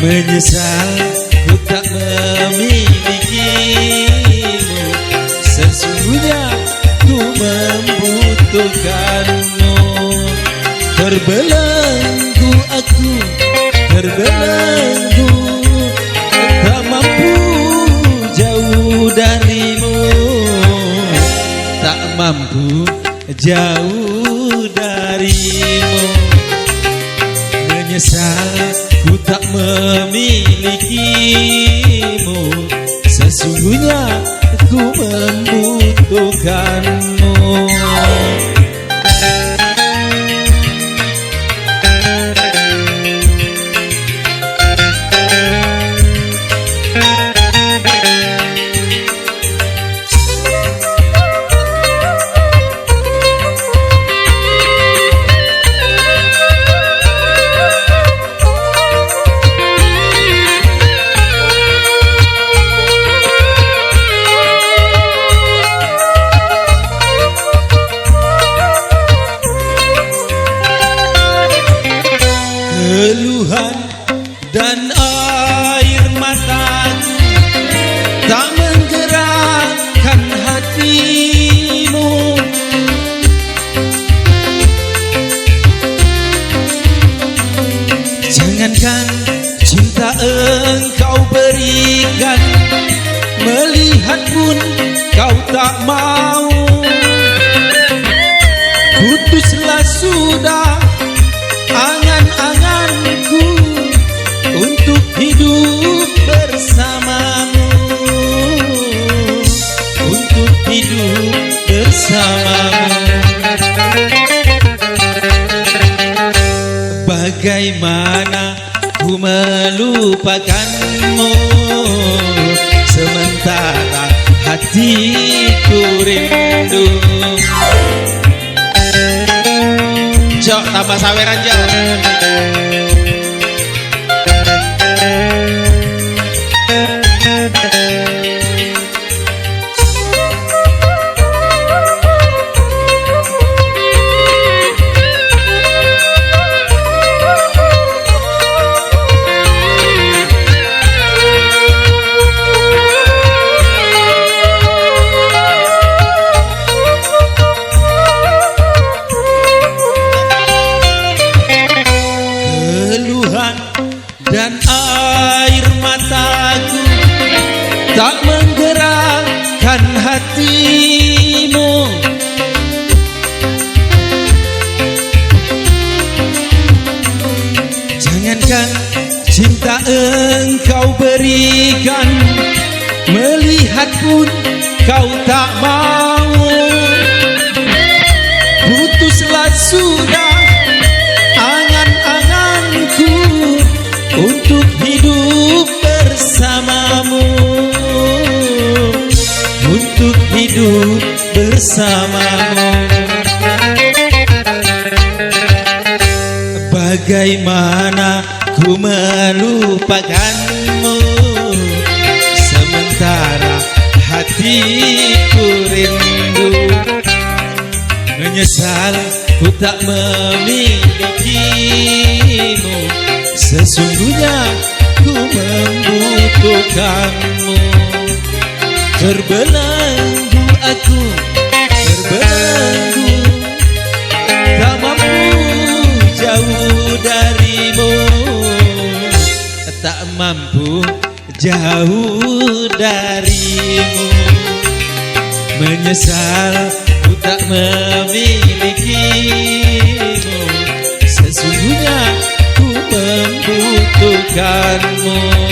Menyesal ku tak memilikimu, sesungguhnya ku membutuhkanmu. Terbelenggu aku, terbelenggu, tak mampu jauh darimu, tak mampu jauh darimu. Menyesal ku tak memilikimu, sesungguhnya ku membutuhkanmu. Keluhan dan air mataku tak menggerakkan hatimu. Jangankan cinta engkau berikan, melihat pun kau tak mau. Putuslah sudah angan-anganku untuk hidup bersamamu, untuk hidup bersamamu. Bagaimana ku melupakanmu, sementara hatiku rindu. Jok, tambah saweran Jok. Dan air mataku tak menggerakkan hatimu. Jangankan cinta engkau berikan, melihat pun kau tak mau. Putuslah sudah angan-anganku untuk hidup bersamamu, untuk hidup bersamamu. Bagaimana ku melupakanmu, sementara hatiku rindu. Menyesal ku tak memilikimu, sesungguhnya ku membutuhkanmu. Terbelenggu aku, terbelenggu, tak mampu jauh darimu, tak mampu jauh darimu. Menyesal ku tak memilikimu, sesungguhnya ku membutuhkanmu.